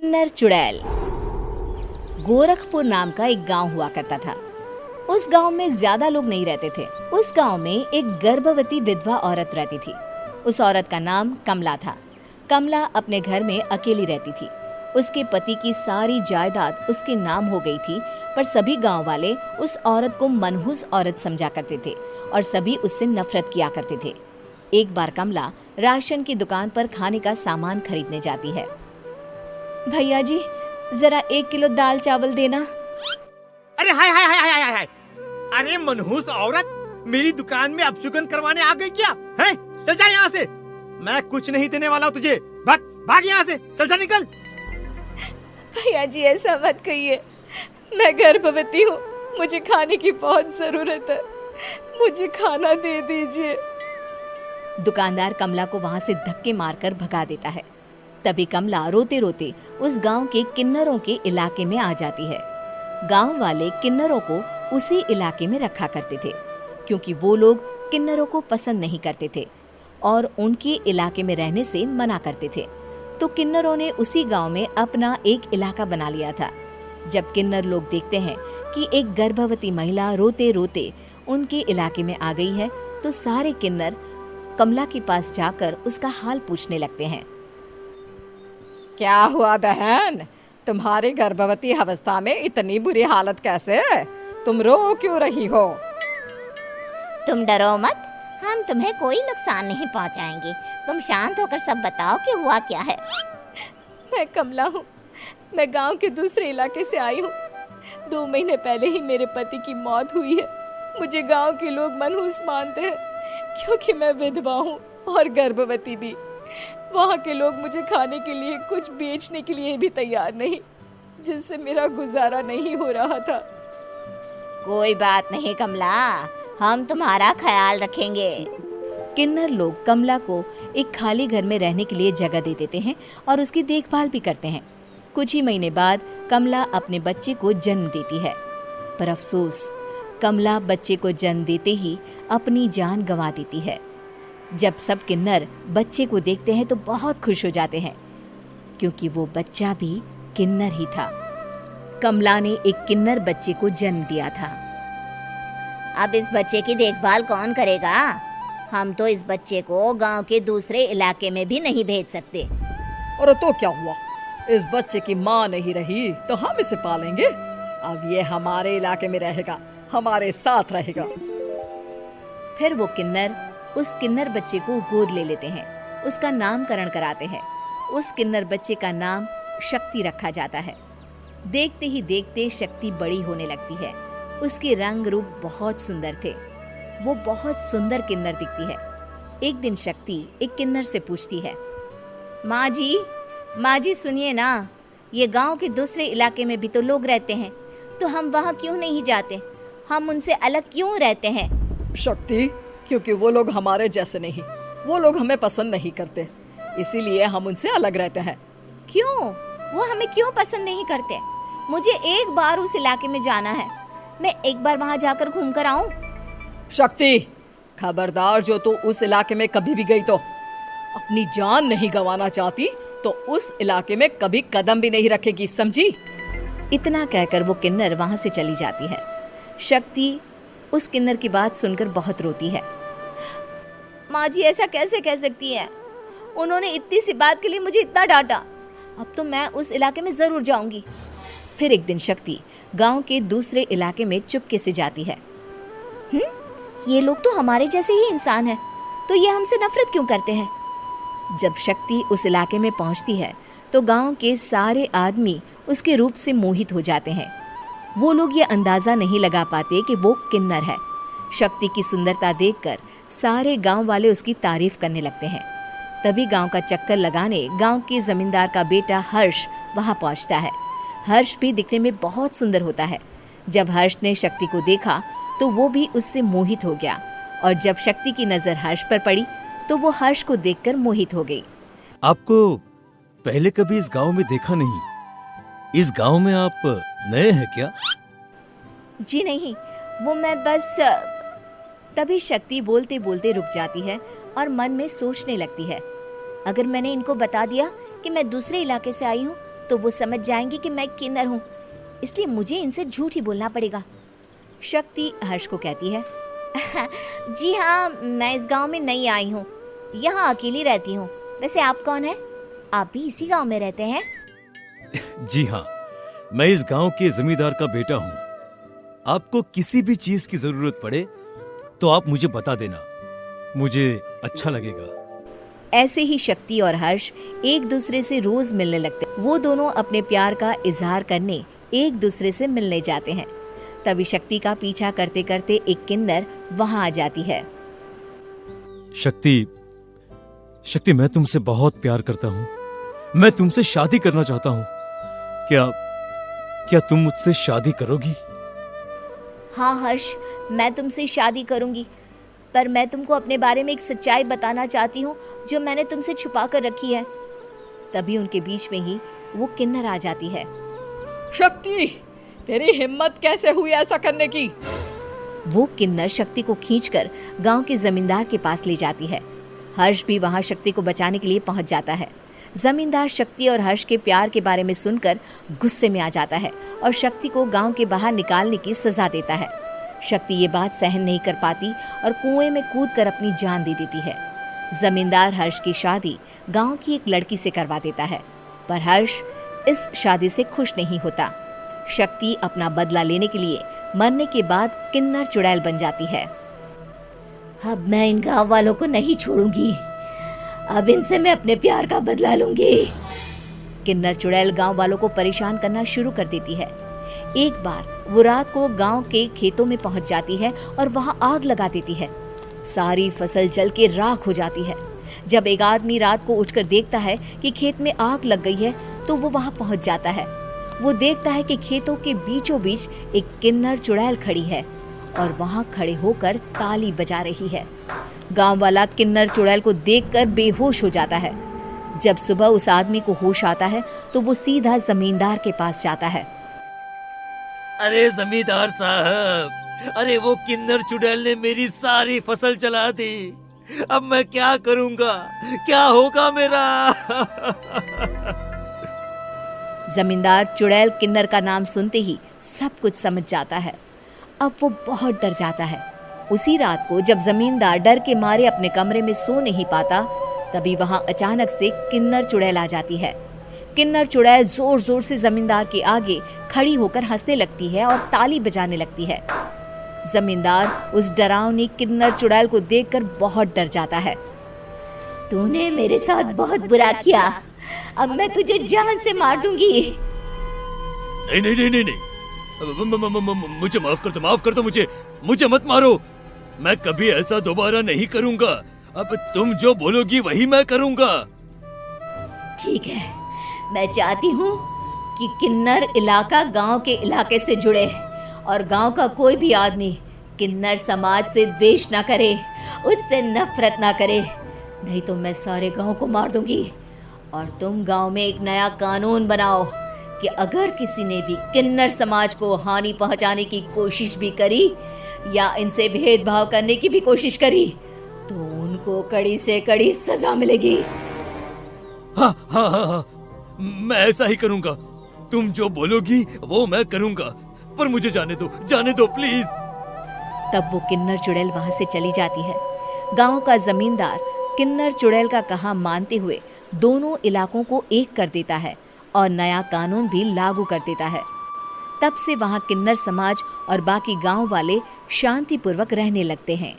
किन्नर चुड़ैल। गोरखपुर नाम का एक गांव हुआ करता था। उस गांव में ज्यादा लोग नहीं रहते थे। उस गांव में एक गर्भवती विधवा औरत रहती थी। उस औरत का नाम कमला था। कमला अपने घर में अकेली रहती थी। उसके पति की सारी जायदाद उसके नाम हो गई थी, पर सभी गांव वाले उस औरत को मनहूस औरत समझा करते थे और सभी उससे नफरत किया करते थे। एक बार कमला राशन की दुकान पर खाने का सामान खरीदने जाती है। भैया जी, जरा 1 किलो दाल चावल देना। अरे हाय हाय हाय हाय हाय! अरे मनहूस औरत, मेरी दुकान में अपशुगन करवाने आ गई क्या? हैं? चल जा यहाँ से। मैं कुछ नहीं देने वाला हूँ तुझे। भाग भाग यहाँ से, चल जा, निकल। भैया जी, ऐसा मत कहिए। मैं गर्भवती हूँ, मुझे खाने की बहुत जरूरत है। मुझे खाना दे दीजिए। दुकानदार कमला को वहां से धक्के मारकर भगा देता है। तभी कमला रोते रोते उस गांव के किन्नरों के इलाके में आ जाती है। गांव वाले किन्नरों को उसी इलाके में रखा करते थे, क्योंकि वो लोग किन्नरों को पसंद नहीं करते थे और उनके इलाके में रहने से मना करते थे। तो किन्नरों ने उसी गांव में अपना एक इलाका बना लिया था। जब किन्नर लोग देखते हैं कि एक गर्भवती महिला रोते रोते उनके इलाके में आ गई है, तो सारे किन्नर कमला के पास जाकर उसका हाल पूछने लगते हैं। क्या हुआ बहन, तुम्हारी गर्भवती अवस्था में इतनी बुरी हालत कैसे है? तुम रो क्यों रही हो? तुम डरो मत, हम तुम्हें कोई नुकसान नहीं पहुंचाएंगे। तुम शांत होकर सब बताओ कि हुआ क्या है। मैं कमला हूँ। मैं गांव के दूसरे इलाके से आई हूँ। 2 महीने पहले ही मेरे पति की मौत हुई है। मुझे गांव के लोग मनहूस मानते हैं, क्योंकि मैं विधवा हूँ और गर्भवती भी। वहाँ के लोग मुझे खाने के लिए कुछ बेचने के लिए भी तैयार नहीं, जिससे मेरा गुजारा नहीं हो रहा था। कोई बात नहीं कमला, हम तुम्हारा ख्याल रखेंगे। किन्नर लोग कमला को एक खाली घर में रहने के लिए जगह दे देते हैं और उसकी देखभाल भी करते हैं। कुछ ही महीने बाद कमला अपने बच्चे को जन्म देती है, पर अफसोस, कमला बच्चे को जन्म देते ही अपनी जान गंवा देती है। जब सब किन्नर बच्चे को देखते हैं तो बहुत खुश हो जाते हैं, क्योंकि वो बच्चा भी किन्नर ही था। कमला ने एक किन्नर बच्चे को जन्म दिया था। अब इस बच्चे की देखभाल कौन करेगा? हम तो इस बच्चे को गांव के दूसरे इलाके में भी नहीं भेज सकते। और तो क्या हुआ, इस बच्चे की माँ नहीं रही तो हम इसे पालेंगे। अब ये हमारे इलाके में रहेगा, हमारे साथ रहेगा। फिर वो किन्नर उस किन्नर बच्चे को गोद ले लेते हैं, उसका नामकरण कराते हैं। उस किन्नर बच्चे का नाम शक्ति रखा जाता है। देखते ही देखते शक्ति बड़ी होने लगती है। उसके रंग रूप बहुत सुंदर थे। वो बहुत सुंदर किन्नर दिखती है। एक दिन शक्ति एक किन्नर से पूछती है, माँ जी सुनिए ना, ये गांव के दूसरे इलाके में भी तो लोग रहते हैं, तो हम वहाँ क्यों नहीं जाते? हम उनसे अलग क्यों रहते हैं? शक्ति, क्योंकि वो लोग हमारे जैसे नहीं, वो लोग हमें पसंद नहीं करते, इसीलिए हम उनसे अलग रहते हैं। क्यों? वो हमें क्यों पसंद नहीं करते? मुझे एक बार उस इलाके में जाना है। मैं एक बार वहाँ जाकर घूम कर आऊं। शक्ति, खबरदार, जो तू उस इलाके में कभी भी गई तो अपनी जान नहीं गंवाना चाहती तो उस इलाके में कभी कदम भी नहीं रखेगी, समझी? इतना कहकर वो किन्नर वहाँ से चली जाती है। शक्ति उस किन्नर की बात सुनकर बहुत रोती है। माँ जी, ऐसा कैसे कह सकती है? उन्होंने इतनी सी बात के लिए मुझे इतना डांटा। अब तो मैं उस इलाके में जरूर जाऊंगी। फिर एक दिन शक्ति गांव के दूसरे इलाके में चुपके से जाती है। ये लोग तो हमारे जैसे ही इंसान हैं, तो ये हमसे नफरत क्यों करते हैं? जब शक्ति उस इलाके में पहुंचती है तो गांव के सारे आदमी उसके रूप से मोहित हो जाते हैं। वो लोग ये अंदाजा नहीं लगा पाते कि वो किन्नर है। शक्ति की सुंदरता देखकर सारे गांव वाले उसकी तारीफ करने लगते हैं। तभी गांव का चक्कर लगाने गांव के जमींदार का बेटा हर्ष वहां पहुंचता है। हर्ष भी दिखने में बहुत सुंदर होता है। जब हर्ष ने शक्ति को देखा तो वो भी उससे मोहित हो गया, और जब शक्ति की नजर हर्ष पर पड़ी तो वो हर्ष को देखकर मोहित हो गई। आपको पहले कभी इस गांव में देखा नहीं। इस गांव में आप नए हैं क्या? जी नहीं, वो मैं बस। तभी शक्ति बोलते बोलते रुक जाती है और मन में सोचने लगती है, अगर मैंने इनको बता दिया कि मैं दूसरे इलाके से आई हूँ तो वो समझ जाएंगे कि मैं किन्नर हूँ, इसलिए मुझे इनसे झूठ ही बोलना पड़ेगा। शक्ति हर्ष को कहती है, जी हाँ, मैं इस गांव में नई आई हूँ, यहाँ अकेली रहती हूँ। वैसे आप कौन है? आप भी इसी गांव में रहते हैं? जी हाँ, मैं इस गांव के जमींदार का बेटा हूँ। आपको किसी भी चीज की जरूरत पड़े तो आप मुझे बता देना, मुझे अच्छा लगेगा। ऐसे ही शक्ति और हर्ष एक दूसरे से रोज मिलने लगते। वो दोनों अपने प्यार का इजहार करने एक दूसरे से मिलने जाते हैं। तभी शक्ति का पीछा करते करते एक किन्नर वहां आ जाती है। शक्ति, मैं तुमसे बहुत प्यार करता हूँ। मैं तुमसे शादी करना चाहता हूँ। क्या तुम मुझसे शादी करोगी? हाँ हर्ष, मैं तुमसे शादी करूंगी, पर मैं तुमको अपने बारे में एक सच्चाई बताना चाहती हूँ जो मैंने तुमसे छुपा कर रखी है। तभी उनके बीच में ही वो किन्नर आ जाती है। शक्ति, तेरी हिम्मत कैसे हुई ऐसा करने की? वो किन्नर शक्ति को खींचकर गांव के जमींदार के पास ले जाती है। हर्ष भी वहां शक्ति को बचाने के लिए पहुंच जाता है। जमींदार शक्ति और हर्ष के प्यार के बारे में सुनकर गुस्से में आ जाता है और शक्ति को गांव के बाहर निकालने की सजा देता है। शक्ति ये बात सहन नहीं कर पाती और कुएं में कूदकर अपनी जान दे देती है। जमींदार हर्ष की शादी गांव की एक लड़की से करवा देता है, पर हर्ष इस शादी से खुश नहीं होता। शक्ति अपना बदला लेने के लिए मरने के बाद किन्नर चुड़ैल बन जाती है। अब मैं इन गांव वालों को नहीं छोड़ूंगी, अब इनसे मैं अपने प्यार का बदला लूंगी। किन्नर चुड़ैल गांव वालों को परेशान करना शुरू कर देती है। एक बार वो रात को गांव के खेतों में पहुंच जाती है और वहां आग लगा देती है। सारी फसल जल के राख हो जाती है। जब एक आदमी रात को उठकर देखता है कि खेत में आग लग गई है तो वो वहां पहुंच जाता है। वो देखता है कि खेतों के बीचों बीच एक किन्नर चुड़ैल खड़ी है और वहां खड़े होकर ताली बजा रही है। गांव वाला किन्नर चुड़ैल को देखकर बेहोश हो जाता है। जब सुबह उस आदमी को होश आता है तो वो सीधा जमींदार के पास जाता है। अरे जमींदार साहब, अरे वो किन्नर चुड़ैल ने मेरी सारी फसल जला दी। अब मैं क्या करूंगा? क्या होगा मेरा? जमींदार चुड़ैल किन्नर का नाम सुनते ही सब कुछ समझ जाता है। अब वो बहुत डर जाता है। उसी रात को जब जमींदार डर के मारे अपने कमरे में सो नहीं पाता, तभी वहां अचानक से किन्नर चुड़ैल आ जाती है। किन्नर चुड़ैल जोर जोर से जमींदार के आगे खड़ी होकर हंसने लगती है और ताली बजाने लगती है। जमींदार उस डरावनी किन्नर चुड़ैल को देखकर बहुत डर जाता है। तूने मेरे साथ बहुत बुरा किया, अब मैं तुझे जान से मार दूंगी। नहीं नहीं नहीं नहीं नहीं, मुझे माफ कर दो, मुझे मत मारो। मैं कभी ऐसा दोबारा नहीं करूंगा। अब तुम जो बोलोगी वही मैं करूंगा। ठीक है, मैं चाहती हूँ कि किन्नर इलाका गांव के इलाके से जुड़े और गांव का कोई भी आदमी किन्नर समाज से द्वेष ना करे, उससे नफरत ना करे, नहीं तो मैं सारे गांव को मार दूंगी। और तुम गांव में एक नया कानून बनाओ कि अगर किसी ने भी किन्नर समाज को हानि पहुंचाने की कोशिश भी करी या इनसे भेदभाव करने की भी कोशिश करी तो उनको कड़ी से कड़ी सजा मिलेगी। हाँ हाँ हाँ हाँ, मैं ऐसा ही करूंगा। तुम जो बोलोगी वो मैं करूंगा, पर मुझे जाने दो प्लीज। तब वो किन्नर चुड़ैल वहां से चली जाती है। गांव का जमींदार किन्नर चुड़ैल का कहा मानते हुए दोनों इलाकों को एक कर देता है और नया कानून भी लागू कर देता है। तब से वहां किन्नर समाज और बाकी गांव वाले शांतिपूर्वक रहने लगते हैं।